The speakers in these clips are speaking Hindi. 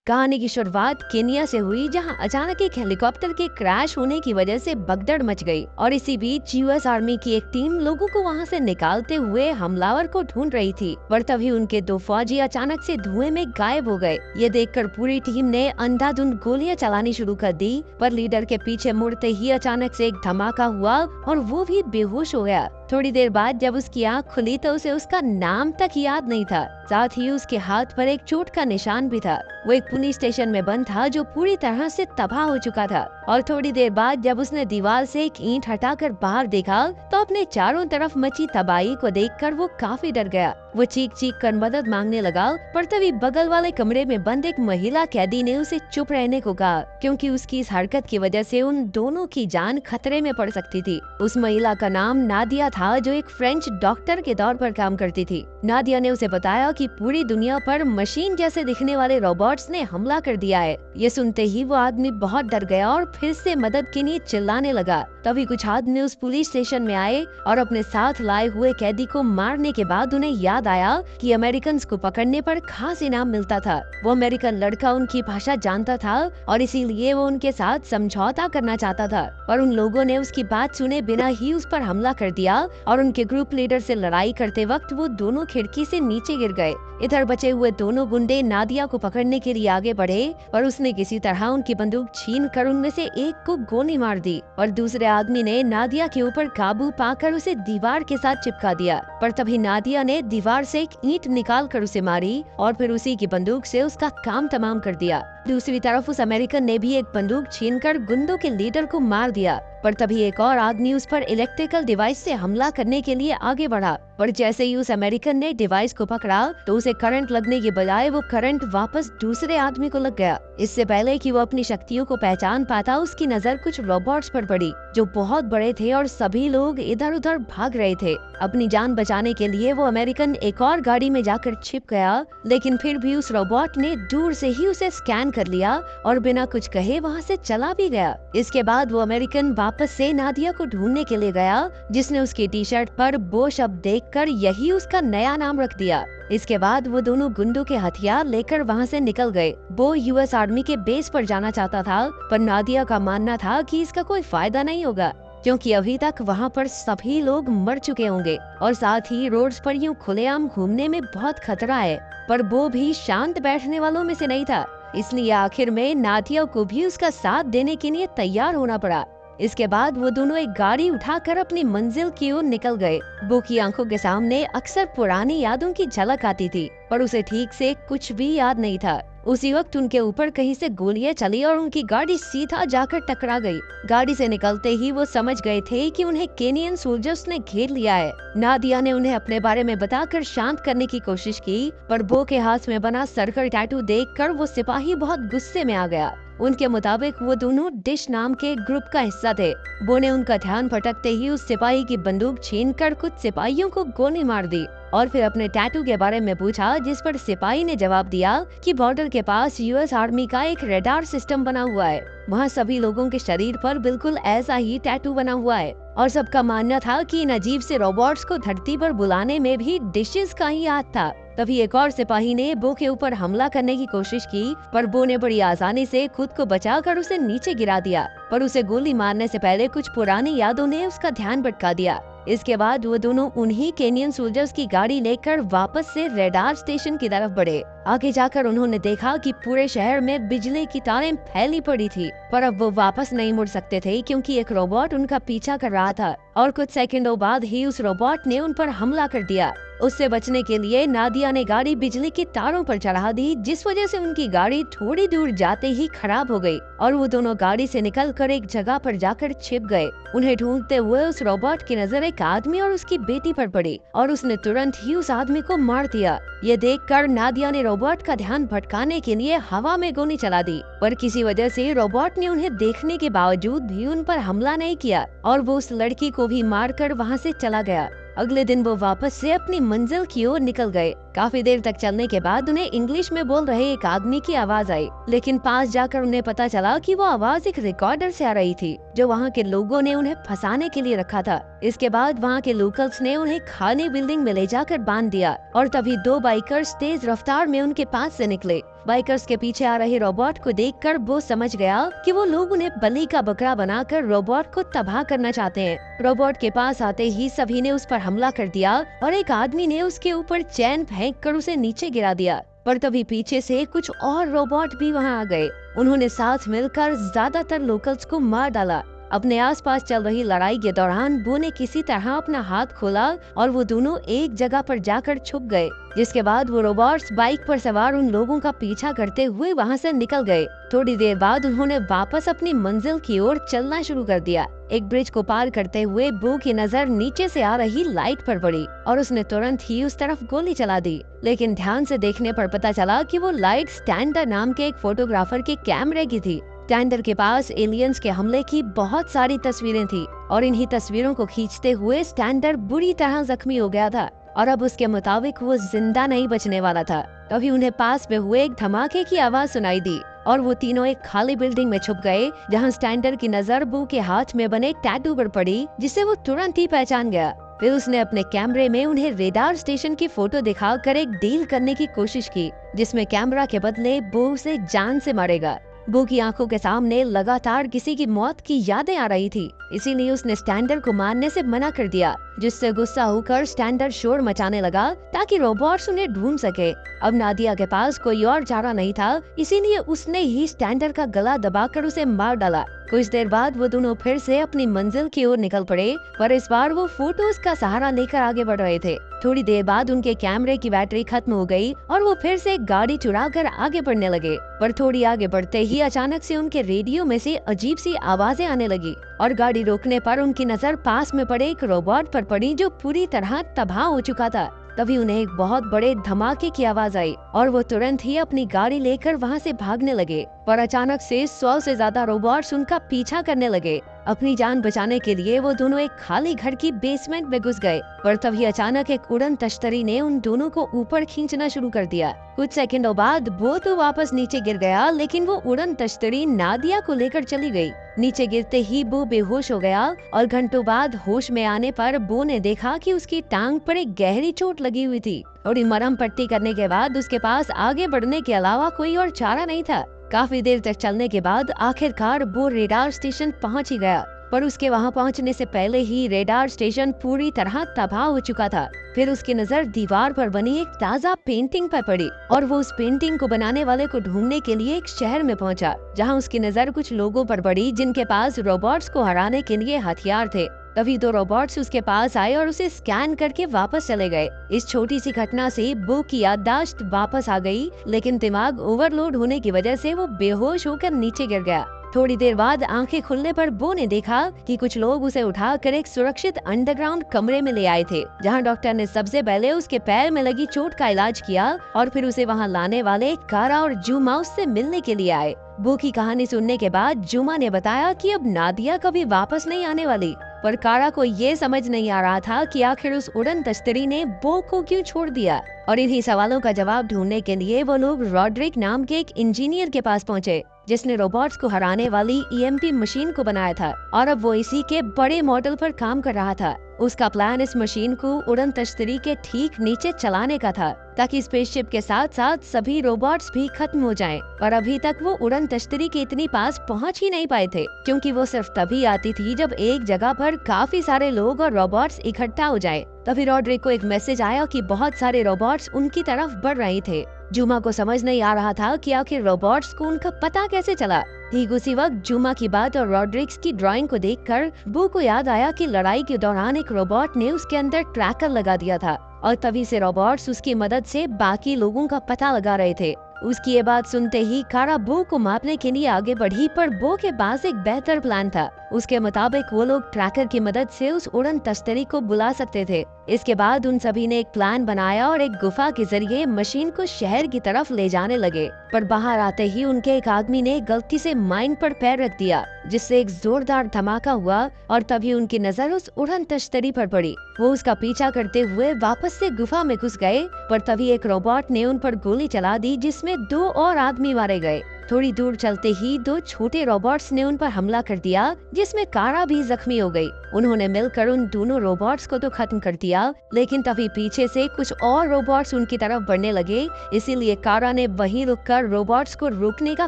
कहानी की शुरुआत केनिया से हुई, जहां अचानक एक हेलीकॉप्टर के क्रैश होने की वजह से भगदड़ मच गई और इसी बीच यूएस आर्मी की एक टीम लोगों को वहां से निकालते हुए हमलावर को ढूंढ रही थी। पर तभी उनके दो फौजी अचानक से धुएं में गायब हो गए। ये देखकर पूरी टीम ने अंधाधुंध गोलियां चलानी शुरू कर दी, पर लीडर के पीछे मुड़ते ही अचानक से एक धमाका हुआ और वो भी बेहोश हो गया। थोड़ी देर बाद जब उसकी आंख खुली तो उसे उसका नाम तक याद नहीं था। साथ ही उसके हाथ पर एक चोट का निशान भी था। वो एक पुलिस स्टेशन में बंद था जो पूरी तरह से तबाह हो चुका था। और थोड़ी देर बाद जब उसने दीवार से एक ईंट हटाकर बाहर देखा तो अपने चारों तरफ मची तबाही को देखकर वो काफी डर गया। वो चीख चीख कर मदद मांगने लगा, पर तभी बगल वाले कमरे में बंद एक महिला कैदी ने उसे चुप रहने को कहा, क्योंकि उसकी इस हरकत की वजह से उन दोनों की जान खतरे में पड़ सकती थी। उस महिला का नाम नादिया था, जो एक फ्रेंच डॉक्टर के तौर पर काम करती थी। नादिया ने उसे बताया कि पूरी दुनिया पर मशीन जैसे दिखने वाले रोबोट्स ने हमला कर दिया है। ये सुनते ही वो आदमी बहुत डर गया और फिर से मदद के लिए चिल्लाने लगा। तभी कुछ आदमी उस पुलिस स्टेशन में आए और अपने साथ लाए हुए कैदी को मारने के बाद उन्हें याद आया कि अमेरिकन को पकड़ने पर खास इनाम मिलता था। वो अमेरिकन लड़का उनकी भाषा जानता था और इसीलिए वो उनके साथ समझौता करना चाहता था, पर उन लोगों ने उसकी बात सुने बिना ही उस पर हमला कर दिया और उनके ग्रुप लीडर से लड़ाई करते वक्त वो दोनों खिड़की से नीचे गिर गए। इधर बचे हुए दोनों गुंडे नादिया को पकड़ने के लिए आगे बढ़े, पर उसने किसी तरह उनकी बंदूक छीन कर उनमें से एक को गोली मार दी और दूसरे आदमी ने नादिया के ऊपर काबू पाकर उसे दीवार के साथ चिपका दिया। पर तभी नादिया ने दीवार से एक ईंट निकाल कर उसे मारी और फिर उसी की बंदूक से उसका काम तमाम कर दिया। दूसरी तरफ उस अमेरिकन ने भी एक बंदूक छीनकर गुंडों के लीडर को मार दिया। पर तभी एक और आदमी उस पर इलेक्ट्रिकल डिवाइस से हमला करने के लिए आगे बढ़ा, पर जैसे ही उस अमेरिकन ने डिवाइस को पकड़ा तो उसे करंट लगने के बजाय वो करंट वापस दूसरे आदमी को लग गया। इससे पहले कि वो अपनी शक्तियों को पहचान पाता, उसकी नजर कुछ रोबोट्स पर पड़ी जो बहुत बड़े थे और सभी लोग इधर उधर भाग रहे थे। अपनी जान बचाने के लिए वो अमेरिकन एक और गाड़ी में जाकर छिप गया, लेकिन फिर भी उस रोबोट ने दूर से ही उसे स्कैन कर लिया और बिना कुछ कहे वहाँ से चला भी गया। इसके बाद वो अमेरिकन वापस से नादिया को ढूंढने के लिए गया, जिसने उसकी टी शर्ट पर बो शब्द देखकर यही उसका नया नाम रख दिया। इसके बाद वो दोनों गुंडों के हथियार लेकर वहाँ से निकल गए। वो यूएस आर्मी के बेस पर जाना चाहता था, पर नादिया का मानना था कि इसका कोई फायदा नहीं होगा, क्योंकि अभी तक वहाँ पर सभी लोग मर चुके होंगे और साथ ही रोड्स पर यूं खुलेआम घूमने में बहुत खतरा है। पर वो भी शांत बैठने वालों में से नहीं था, इसलिए आखिर में नादिया को भी उसका साथ देने के लिए तैयार होना पड़ा। इसके बाद वो दोनों एक गाड़ी उठाकर अपनी मंजिल की ओर निकल गए। वो की आंखों के सामने अक्सर पुरानी यादों की झलक आती थी, पर उसे ठीक से कुछ भी याद नहीं था। उसी वक्त उनके ऊपर कहीं से गोलियां चली और उनकी गाड़ी सीधा जाकर टकरा गई। गाड़ी से निकलते ही वो समझ गए थे कि उन्हें केनियन सोल्जर्स ने घेर लिया है। नादिया ने उन्हें अपने बारे में बताकर शांत करने की कोशिश की, पर बो के हाथ में बना सर्कल टैटू देखकर वो सिपाही बहुत गुस्से में आ गया। उनके मुताबिक वो दोनों डिश नाम के एक ग्रुप का हिस्सा थे। बो ने उनका ध्यान भटकते ही उस सिपाही की बंदूक छीनकर कुछ सिपाहियों को गोली मार दी और फिर अपने टैटू के बारे में पूछा, जिस पर सिपाही ने जवाब दिया कि बॉर्डर के पास यूएस आर्मी का एक रडार सिस्टम बना हुआ है। वहाँ सभी लोगों के शरीर पर बिल्कुल ऐसा ही टैटू बना हुआ है और सबका मानना था कि इन अजीब से रोबोट्स को धरती पर बुलाने में भी डिशेस का ही हाथ था। तभी एक और सिपाही ने बो के ऊपर हमला करने की कोशिश की, पर बो ने बड़ी आसानी से खुद को बचाकर उसे नीचे गिरा दिया, पर उसे गोली मारने से पहले कुछ पुरानी यादों ने उसका ध्यान भटका दिया। इसके बाद वो दोनों उन्हीं केनियन सोल्जर्स की गाड़ी लेकर वापस से रडार स्टेशन की तरफ बढ़े। आगे जाकर उन्होंने देखा कि पूरे शहर में बिजली की तारें फैली पड़ी थी, पर अब वो वापस नहीं मुड़ सकते थे क्योंकि एक रोबोट उनका पीछा कर रहा था और कुछ सेकंडों बाद ही उस रोबोट ने उन पर हमला कर दिया। उससे बचने के लिए नादिया ने गाड़ी बिजली की तारों पर चढ़ा दी, जिस वजह से उनकी गाड़ी थोड़ी दूर जाते ही खराब हो गई और वो दोनों गाड़ी से निकलकर एक जगह पर जाकर छिप गए। उन्हें ढूंढते हुए उस रोबोट की नजर एक आदमी और उसकी बेटी पर पड़ी और उसने तुरंत ही उस आदमी को मार दिया। ये देखकर नादिया ने रोबोट का ध्यान भटकाने के लिए हवा में गोली चला दी, पर किसी वजह से रोबोट ने उन्हें देखने के बावजूद भी उन पर हमला नहीं किया और वो उस लड़की को भी मारकर वहाँ से चला गया। अगले दिन वो वापस से अपनी मंजिल की ओर निकल गए। काफी देर तक चलने के बाद उन्हें इंग्लिश में बोल रहे एक आदमी की आवाज आई, लेकिन पास जाकर उन्हें पता चला कि वो आवाज एक रिकॉर्डर से आ रही थी जो वहाँ के लोगों ने उन्हें फंसाने के लिए रखा था। इसके बाद वहाँ के लोकल्स ने उन्हें खाली बिल्डिंग में ले जाकर बांध दिया और तभी दो बाइकर्स तेज रफ्तार में उनके पास से निकले। बाइकर्स के पीछे आ रहे रोबोट को देखकर वो समझ गया कि वो लोग उन्हें बलि का बकरा बनाकर रोबोट को तबाह करना चाहते हैं। रोबोट के पास आते ही सभी ने उस पर हमला कर दिया और एक आदमी ने उसके ऊपर चैन फेंक कर उसे नीचे गिरा दिया। पर तभी पीछे से कुछ और रोबोट भी वहाँ आ गए। उन्होंने साथ मिलकर ज्यादातर लोकल्स को मार डाला। अपने आसपास चल रही लड़ाई के दौरान बो ने किसी तरह अपना हाथ खोला और वो दोनों एक जगह पर जाकर छुप गए, जिसके बाद वो रोबोट्स बाइक पर सवार उन लोगों का पीछा करते हुए वहां से निकल गए। थोड़ी देर बाद उन्होंने वापस अपनी मंजिल की ओर चलना शुरू कर दिया। एक ब्रिज को पार करते हुए बो की नजर नीचे से आ रही लाइट पर पड़ी और उसने तुरंत ही उस तरफ गोली चला दी, लेकिन ध्यान से देखने पर पता चला कि वो लाइट स्टैंडर नाम के एक फोटोग्राफर के कैमरे की थी। स्टैंडर के पास एलियंस के हमले की बहुत सारी तस्वीरें थी और इन्हीं तस्वीरों को खींचते हुए स्टैंडर बुरी तरह जख्मी हो गया था और अब उसके मुताबिक वो जिंदा नहीं बचने वाला था। तभी उन्हें पास में हुए एक धमाके की आवाज सुनाई दी और वो तीनों एक खाली बिल्डिंग में छुप गए, जहां स्टैंडर की नजर बो के हाथ में बने टैटू पर पड़ी, जिसे वो तुरंत ही पहचान गया। फिर उसने अपने कैमरे में उन्हें रेडार स्टेशन की फोटो दिखाकर एक डील करने की कोशिश की, जिसमें कैमरा के बदले बो उसे जान से मारेगा। बो की आंखों के सामने लगातार किसी की मौत की यादें आ रही थी, इसीलिए उसने स्टैंडर को मारने से मना कर दिया, जिससे गुस्सा होकर स्टैंडर शोर मचाने लगा ताकि रोबोट्स उन्हें ढूंढ सके। अब नादिया के पास कोई और चारा नहीं था, इसीलिए उसने ही स्टैंडर का गला दबाकर उसे मार डाला। कुछ देर बाद वो दोनों फिर से अपनी मंजिल की ओर निकल पड़े, पर इस बार वो फोटोज का सहारा लेकर आगे बढ़ रहे थे। थोड़ी देर बाद उनके कैमरे की बैटरी खत्म हो गई और वो फिर से गाड़ी चुराकर आगे बढ़ने लगे, पर थोड़ी आगे बढ़ते ही अचानक से उनके रेडियो में से अजीब सी आवाजें आने लगी और गाड़ी रोकने पर उनकी नजर पास में पड़े एक रोबोट पर पड़ी जो पूरी तरह तबाह हो चुका था। तभी उन्हें एक बहुत बड़े धमाके की आवाज आई और वो तुरंत ही अपनी गाड़ी लेकर वहाँ से भागने लगे, पर अचानक से 100 से ज्यादा रोबोट्स उनका पीछा करने लगे। अपनी जान बचाने के लिए वो दोनों एक खाली घर की बेसमेंट में घुस गए, पर तभी अचानक एक उड़न तश्तरी ने उन दोनों को ऊपर खींचना शुरू कर दिया। कुछ सेकंडों बाद वो तो वापस नीचे गिर गया, लेकिन वो उड़न तश्तरी नादिया को लेकर चली गई। नीचे गिरते ही बो बेहोश हो गया और घंटों बाद होश में आने पर बो ने देखा कि उसकी टांग पर एक गहरी चोट लगी हुई थी। थोड़ी मरहम पट्टी करने के बाद उसके पास आगे बढ़ने के अलावा कोई और चारा नहीं था। काफी देर तक चलने के बाद आखिरकार वो रेडार स्टेशन पहुंच ही गया, पर उसके वहां पहुंचने से पहले ही रेडार स्टेशन पूरी तरह तबाह हो चुका था। फिर उसकी नजर दीवार पर बनी एक ताजा पेंटिंग पर पड़ी और वो उस पेंटिंग को बनाने वाले को ढूंढने के लिए एक शहर में पहुंचा, जहां उसकी नजर कुछ लोगों पर पड़ी जिनके पास रोबोट्स को हराने के लिए हथियार थे। तभी दो रोबोट्स उसके पास आए और उसे स्कैन करके वापस चले गए। इस छोटी सी घटना से बो की याददाश्त वापस आ गई, लेकिन दिमाग ओवरलोड होने की वजह से वो बेहोश होकर नीचे गिर गया। थोड़ी देर बाद आंखें खुलने पर बो ने देखा कि कुछ लोग उसे उठाकर एक सुरक्षित अंडरग्राउंड कमरे में ले आए थे, जहां डॉक्टर ने सबसे पहले उसके पैर में लगी चोट का इलाज किया और फिर उसे वहां लाने वाले कारा और जूमा उससे मिलने के लिए आए। बो की कहानी सुनने के बाद जुमा ने बताया कि अब नादिया कभी वापस नहीं आने वाली, पर कारा को ये समझ नहीं आ रहा था कि आखिर उस उड़न तश्तरी ने बो को क्यों छोड़ दिया। और इन्हीं सवालों का जवाब ढूंढने के लिए वो लोग रॉड्रिक नाम के एक इंजीनियर के पास पहुंचे, जिसने रोबोट्स को हराने वाली ईएमपी मशीन को बनाया था और अब वो इसी के बड़े मॉडल पर काम कर रहा था। उसका प्लान इस मशीन को उड़न तश्तरी के ठीक नीचे चलाने का था, ताकि स्पेसशिप के साथ साथ सभी रोबोट्स भी खत्म हो जाएं। पर अभी तक वो उड़न तश्तरी के इतनी पास पहुंच ही नहीं पाए थे, क्योंकि वो सिर्फ तभी आती थी जब एक जगह पर काफी सारे लोग और रोबोट्स इकट्ठा हो जाए। तभी रॉड्रिक को एक मैसेज आया कि बहुत सारे रोबोट्स उनकी तरफ बढ़ रहे थे। जुमा को समझ नहीं आ रहा था कि आखिर रोबोट्स को उनका पता कैसे चला। ठीक उसी वक्त जुमा की बात और रॉड्रिक्स की ड्राइंग को देखकर बो को याद आया कि लड़ाई के दौरान एक रोबोट ने उसके अंदर ट्रैकर लगा दिया था और तभी से रोबोट्स उसकी मदद से बाकी लोगों का पता लगा रहे थे। उसकी ये बात सुनते ही कारा बो को मारने के लिए आगे बढ़ी, पर बो के पास एक बेहतर प्लान था। उसके मुताबिक वो लोग ट्रैकर की मदद से उस उड़न तश्तरी को बुला सकते थे। इसके बाद उन सभी ने एक प्लान बनाया और एक गुफा के जरिए मशीन को शहर की तरफ ले जाने लगे, पर बाहर आते ही उनके एक आदमी ने गलती से माइन पर पैर रख दिया, जिससे एक जोरदार धमाका हुआ और तभी उनकी नजर उस उड़न तश्तरी पर पड़ी। वो उसका पीछा करते हुए वापस से गुफा में घुस गए, पर तभी एक रोबोट ने उन पर गोली चला दी, जिसमें 2 और आदमी मारे गए। थोड़ी दूर चलते ही दो छोटे रोबोट्स ने उन पर हमला कर दिया, जिसमें कारा भी जख्मी हो गई। उन्होंने मिलकर उन दोनों रोबोट्स को तो खत्म कर दिया, लेकिन तभी पीछे से कुछ और रोबोट्स उनकी तरफ बढ़ने लगे। इसीलिए कारा ने वहीं रुककर रोबोट्स को रोकने का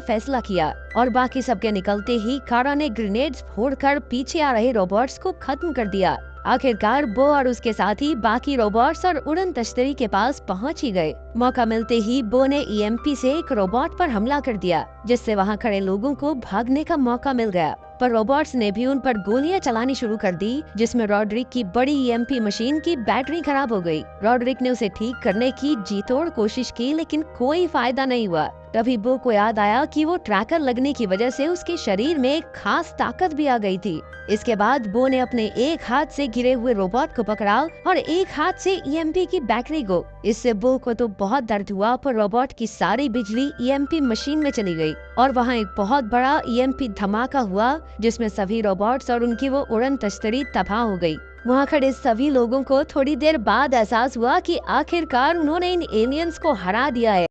फैसला किया और बाकी सबके निकलते ही कारा ने ग्रेनेड्स फोड़कर पीछे आ रहे रोबोट्स को खत्म कर दिया। आखिरकार बो और उसके साथी बाकी रोबोट्स और उड़न तश्तरी के पास पहुंच ही गए। मौका मिलते ही बो ने ईएमपी से एक रोबोट पर हमला कर दिया, जिससे वहां खड़े लोगों को भागने का मौका मिल गया। पर रोबोट्स ने भी उन पर गोलियां चलानी शुरू कर दी, जिसमें रॉड्रिक की बड़ी ईएमपी मशीन की बैटरी खराब हो गई। रॉड्रिक ने उसे ठीक करने की जी तोड़ कोशिश की, लेकिन कोई फायदा नहीं हुआ। तभी बो को याद आया कि वो ट्रैकर लगने की वजह से उसके शरीर में एक खास ताकत भी आ गई थी। इसके बाद बो ने अपने एक हाथ से गिरे हुए रोबोट को पकड़ा और एक हाथ से ईएमपी की बैटरी को। इससे बो को तो बहुत दर्द हुआ, पर रोबोट की सारी बिजली ईएमपी मशीन में चली गई और वहाँ एक बहुत बड़ा ईएमपी धमाका हुआ, जिसमें सभी रोबोट्स और उनकी वो उड़न तश्तरी तबाह हो गई। वहाँ खड़े सभी लोगों को थोड़ी देर बाद एहसास हुआ कि आखिरकार उन्होंने इन एलियंस को हरा दिया है।